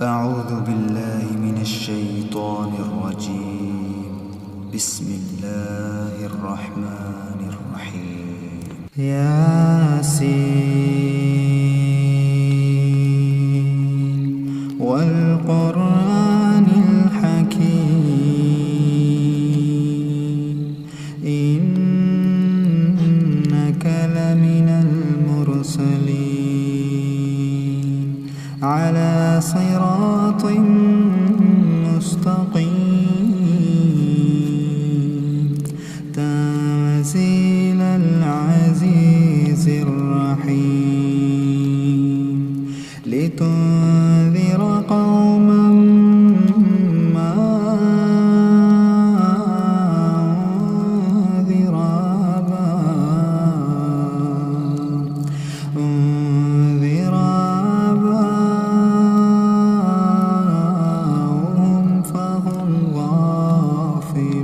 أعوذ بالله من الشيطان الرجيم. بسم الله الرحمن الرحيم. ياسين والقرآن الحكيم إنك لمن المرسلين على صراط مستقيم تنزيل العزيز الرحيم لتنذر قوما ما أنذر آباؤهم فهم غافلون.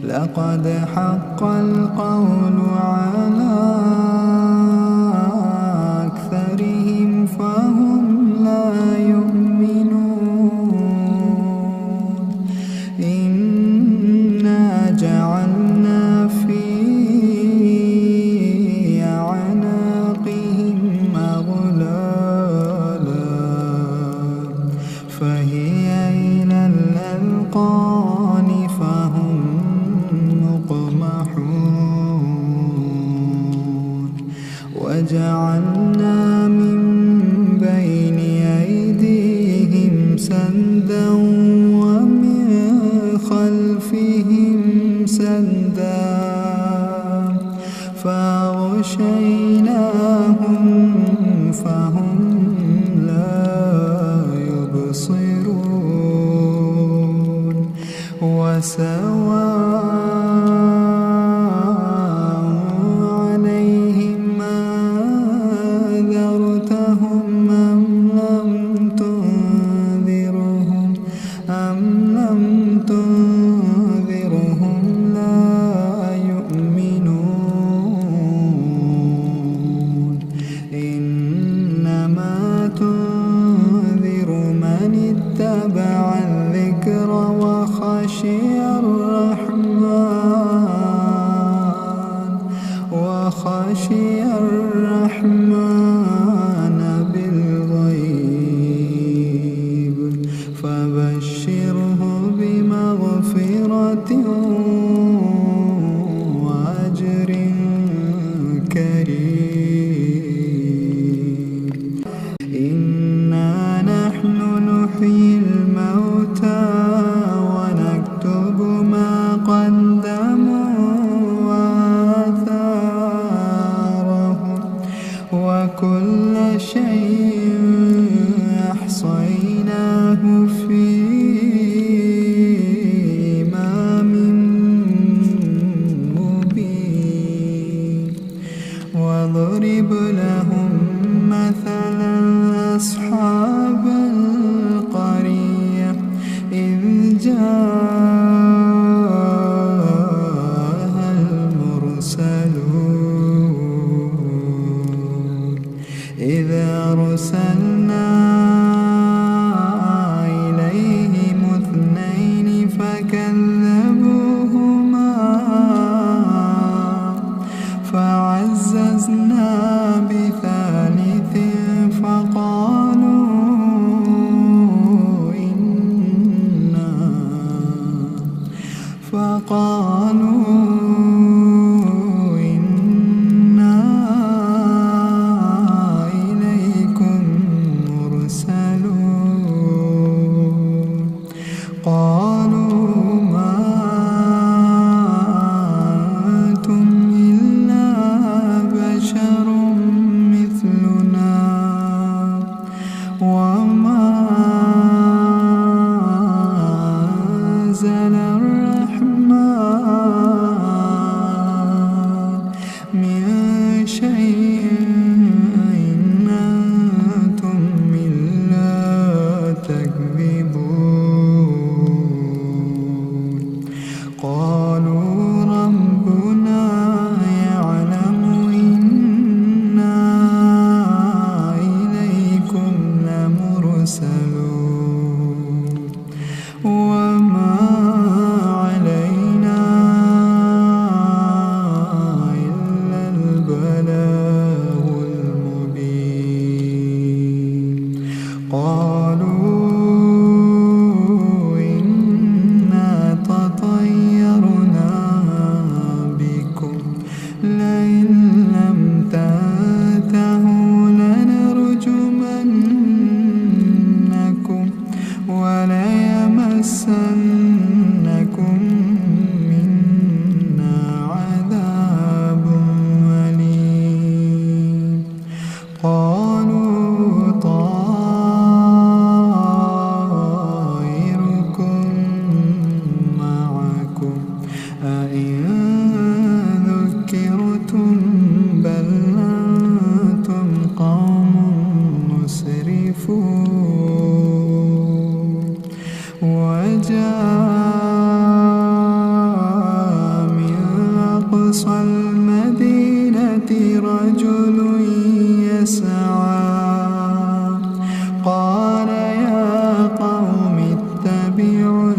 لقد حق القول على أكثرهم فهم لا يؤمنون. إنا جعلنا في أعناقهم أغلالا فهي إلى الأذقان فهم مقمحون. وجعلنا من بين أيديهم سدا ومن خلفهم سدا فأغشيناهم فهم لا يبصرون. وسواء عليهم أنذرتهم أم لم تنذرهم لا يؤمنون. إنما تنذر من اتبع الذكر وخشي الرحمن بالغيب فبشره بمغفرة وأجر كريم. إنا نحن نحيي الموتى ونكتب ما قدموا وآثارهم وكل شيء أحصيناه في إمام مبين. واضرب لهم مثلا أصحاب القرية إذ جاءها المرسلون إذ أرسلنا إليهم اثنين فكذبوهما فعززنا بثالث فقالوا إنا إليكم مرسلون. قالوا إنا تطيرنا بكم لئن لم تنتهوا لنرجمنكم وليمسنكم منا عذاب أليم قالوا طائركم معكم أئن ذكرتم بل أنتم قوم مسرفون وجاء من أقصى المدينة رجل يسعى قال يا قوم اتبعوا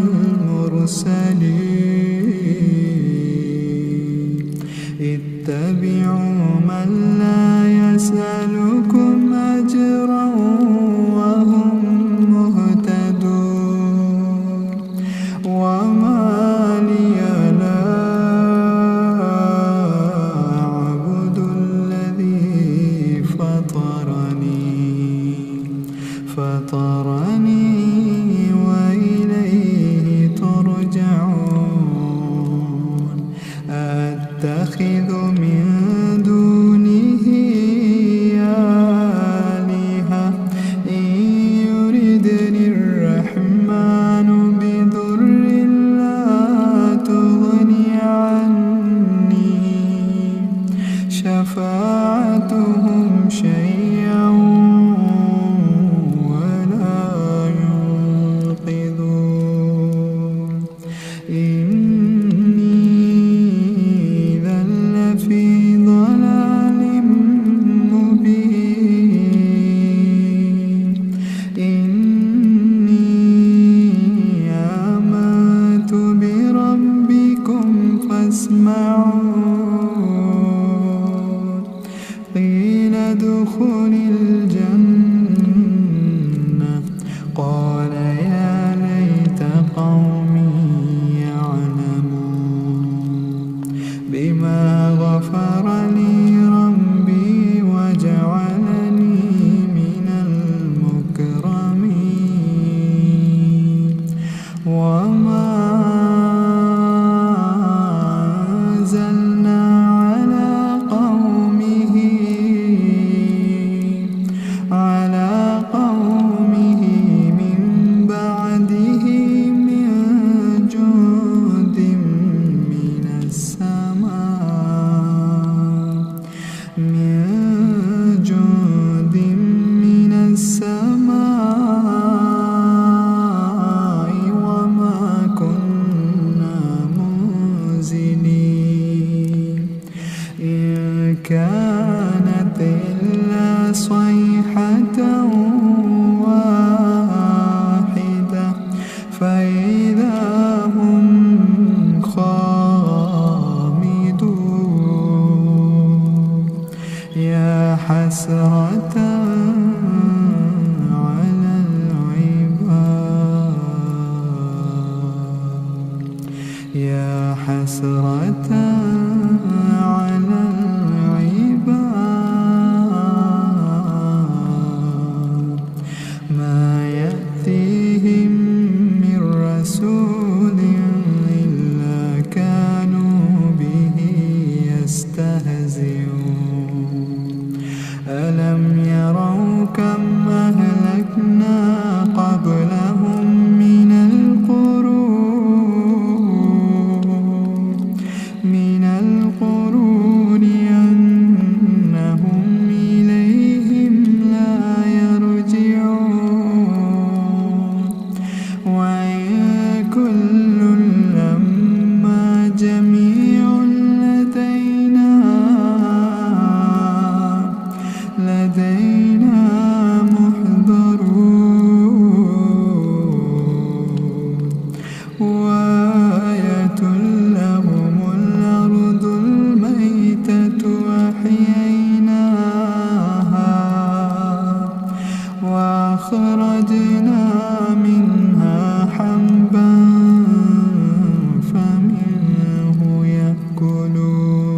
المرسلين اتبعوا من لا يسألكم أجرا وهم مهتدون وما لي لا أعبد الذي فطرني وإليه ترجعون أتخذ من دونه آلهة إن يردني الرحمن بضر لا تغني عني شفاعتهم شيئا ولا فأخرجنا منها حبا فمنه يأكلون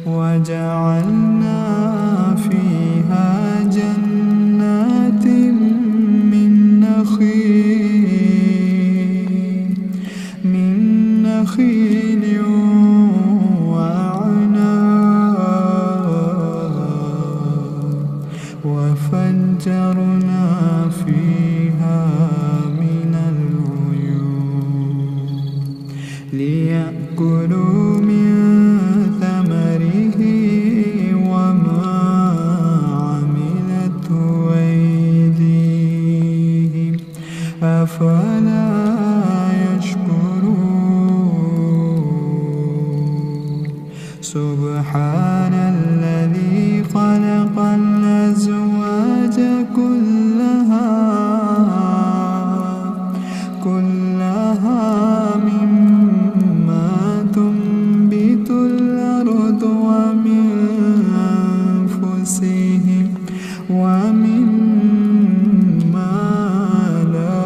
وجعلنا فيها جنات من نخيل وفجرنا فيها من العيون ليأكلوا من ثمره وما عملته أيديهم أفلا يشكرون سبحان الذي خلق الأزواج كلها مما تنبت الأرض ومن أنفسهم ومما لا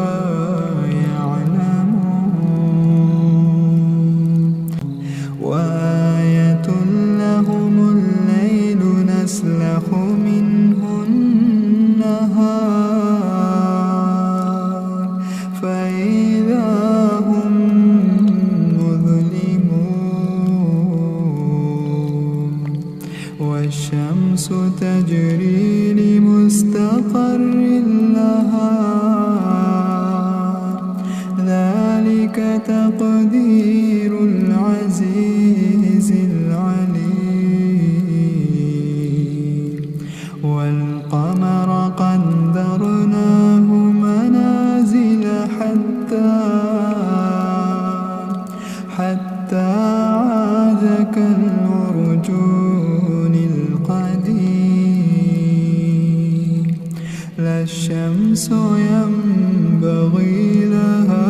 يعلمون وآية لهم الليل نسلخ منه النهار فإذا هم مظلمون والشمس تجري لمستقر لها ذلك تقدير العزيز العليم والقمر قدرناه منازل حتى عاد كالعرجون القديم لا الشمس ينبغي لها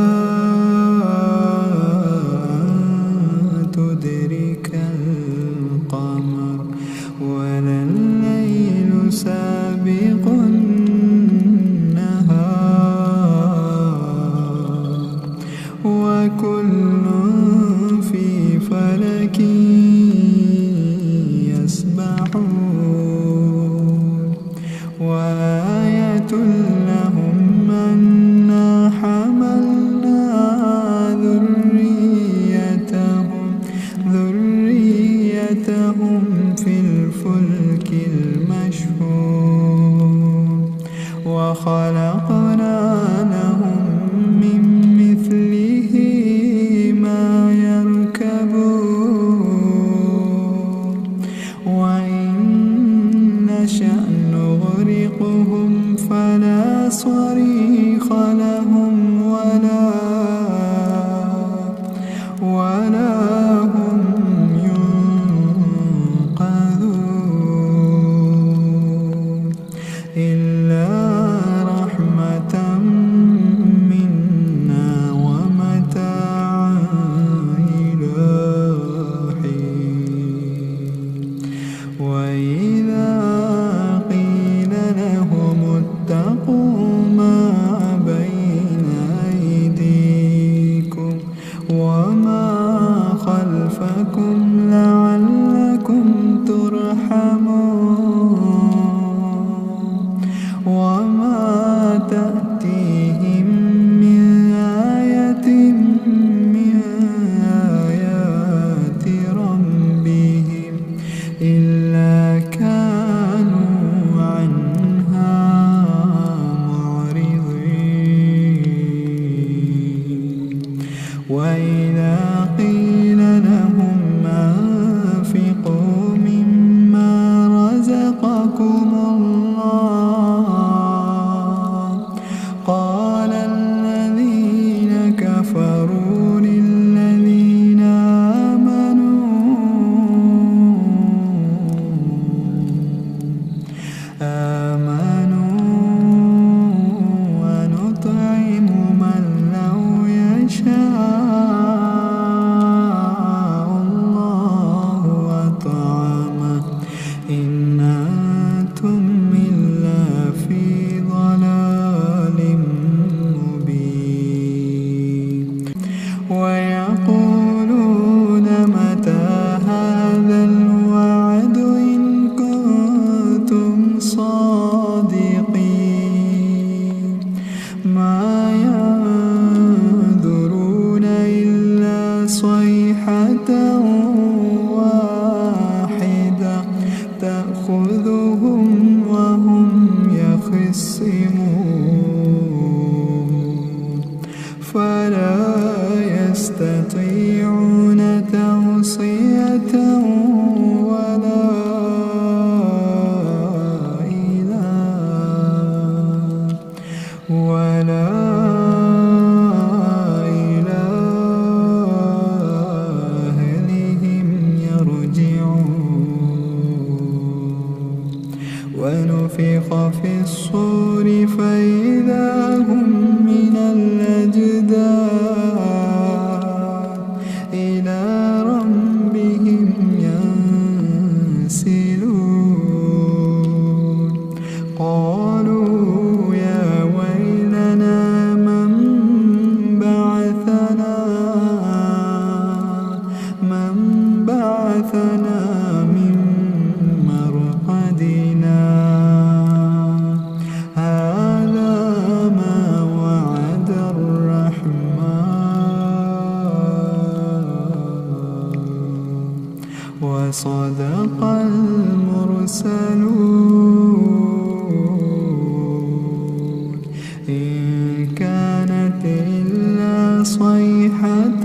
أن تدرك القمر ولا الليل سابق النهار وكل في فلك يسبحون وآية لهم أنا حملنا ذريتهم في الفلك المشحون وخلقنا لهم من مثله ما يركبون وإن نشأ نغرقهم فلا صريخ لهم ولا هم ينقذون إلا رحمة منا ومتاعا إلى حين وإذا قيل لهم اتقوا ما بين أيديكم وما خلفكم لعلكم ترحمون وما تأتيهم من آية من آيات ربهم إلا كانوا عنها معرضين وإذا قيل لهم أنفقوا مما رزقكم الله يختصمون فلا يستطيعون توصية ولا إلى أهلهم يرجعون ونفخ في الصور فإذا هم من الأجداث إلى ربهم ينسلون قالوا يا ويلنا من بعثنا من مرقدنا هذا ما وعد الرحمن وصدق المرسلون إن كانت إلا صيحة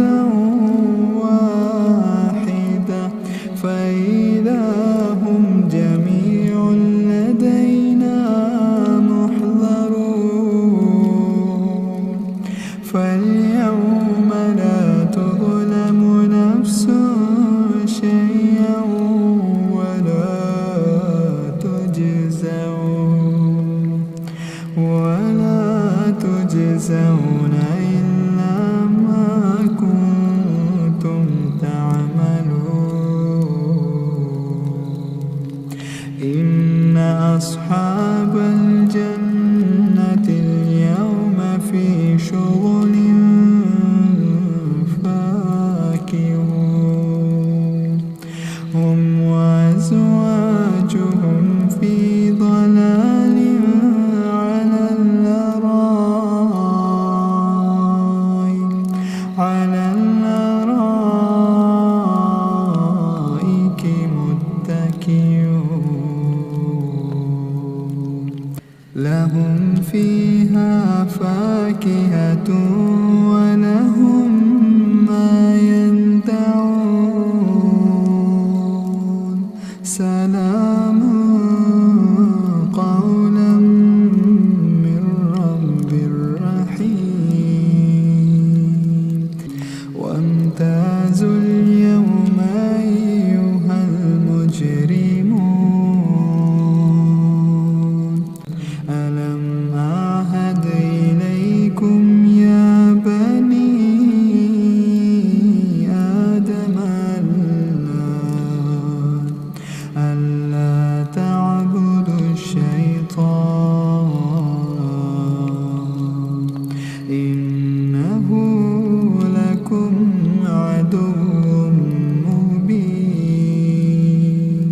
واحدة فإذا هم جميع لدينا محضرون فاليوم لا تظلم نفس شيئا ولا تجزون إلا ما كنتم تعملون إن أصحاب الجنة اليوم في شغل فاكهون هم وأزواجهم في ضلال على الأرائك متكئون لهم فيها فاكهة ولهم ما يدعون سلام قولا من رب رحيم وامتازوا اليوم أيها المجرمون ألم أعهد إليكم يا بني آدم ألا تعبدوا الشيطان إنه لكم عدو مبين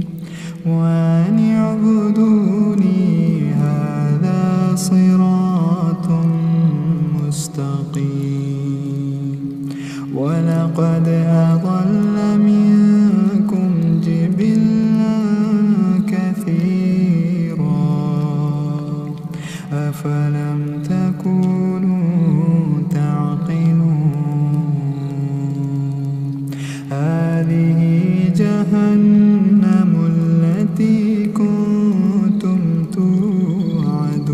وأن اعبدوني هذا صراط مستقيم ولقد أضل منكم جبلا كثيرا أفلم تكونوا تعقلون هذه جهنم التي كنتم توعدون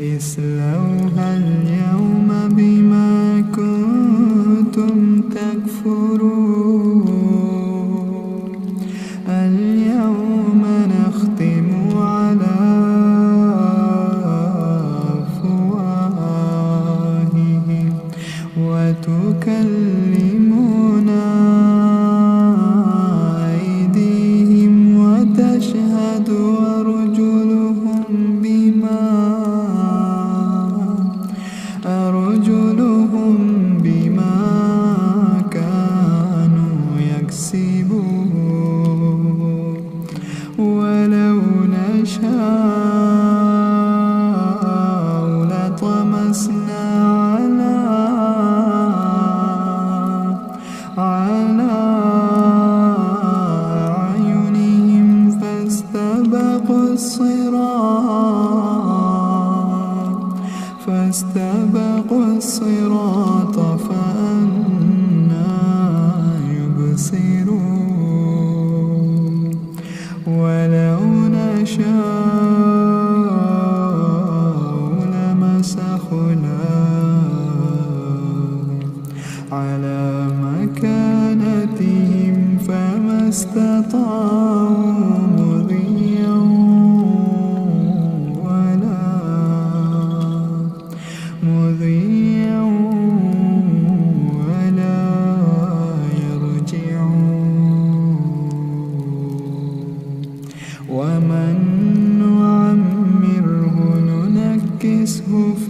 اصلوها اليوم بما كنتم تكفرون اليوم نختم على أفواههم وتكلمنا أيديهم وتشهد أرجلهم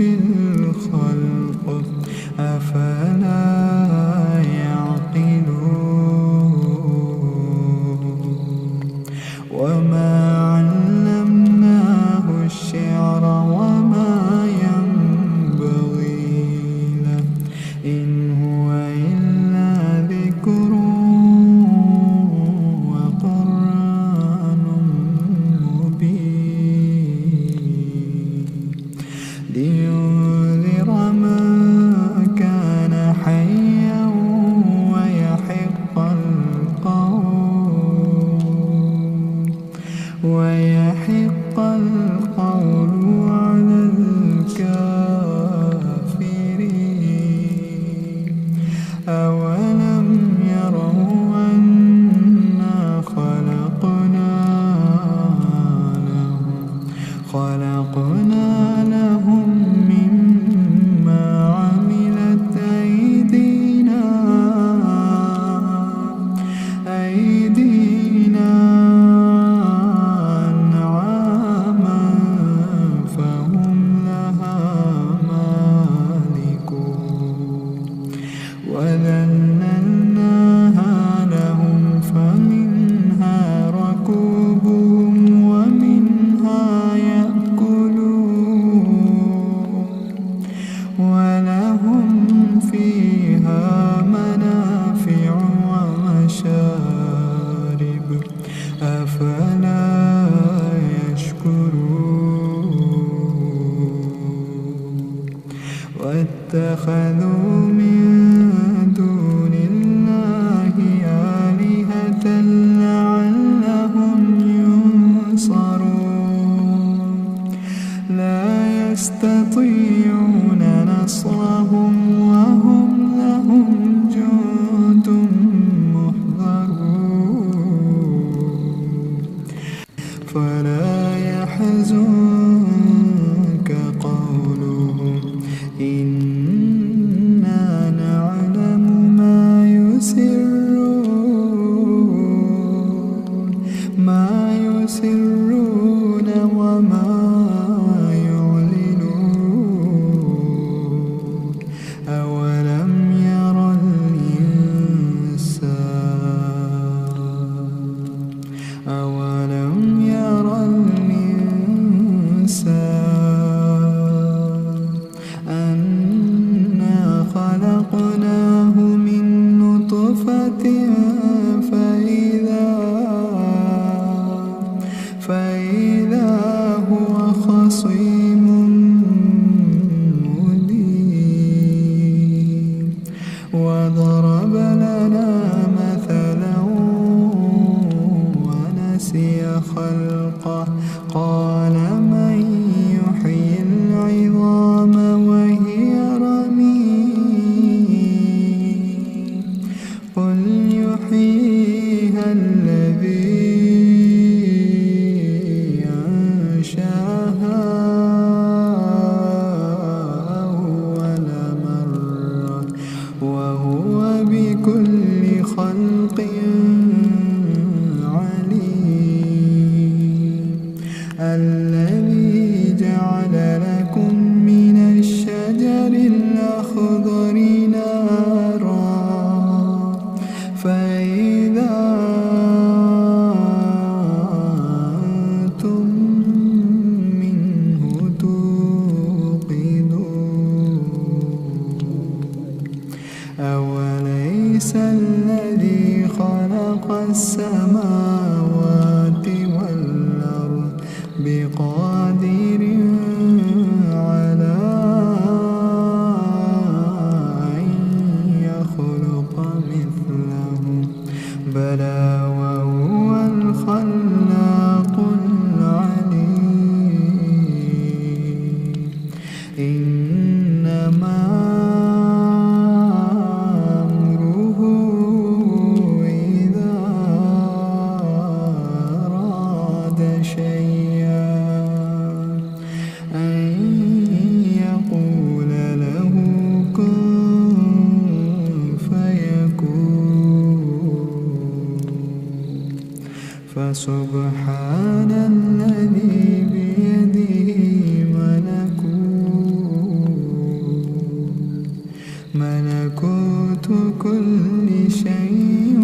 في الخلق أفلا يعقلون وما علمناه الشعر وما ينبغي له إن هو إلا ذكر وقرآن مبين لينذر من كان حيا ويحق القول على الكافرين أولم يروا أنا خلقنا لهم مما عملت أيدينا أنعاما فهم لها مالكون وذللناها لهم فمنها ركوبهم ومنها يأكلون ولهم فيها منافع ومشارب أفلا يشكرون واتخذوا من دون الله آلهة لعلهم ينصرون لا يستطيعون نصرهم وهم لهم جند محضرون فلا يحزنك قولهم إنا نعلم ما يسرون وما يعلنون أولم ير الإنسان أنا خلقناه من نطفة فإذا هو خصيم مبين وضرب لنا مثلا ونسي خلقه قال من يحيي العظام وهي رميم قل يحييها الذي أنشأها أول مرة وهو بكل خلق عليم الذي جعل لكم من الشجر الأخضر نارا فإذا أنتم منه توقدون أوليس الذي خلق السماوات والأرض بقادر على أن يخلق مثلهم بلى وهو الخلاق العليم إنما أمره إذا أراد شيئا أن يقول له كن فيكون فسبحان الذي بيده ملكوت ملكوت كل شيء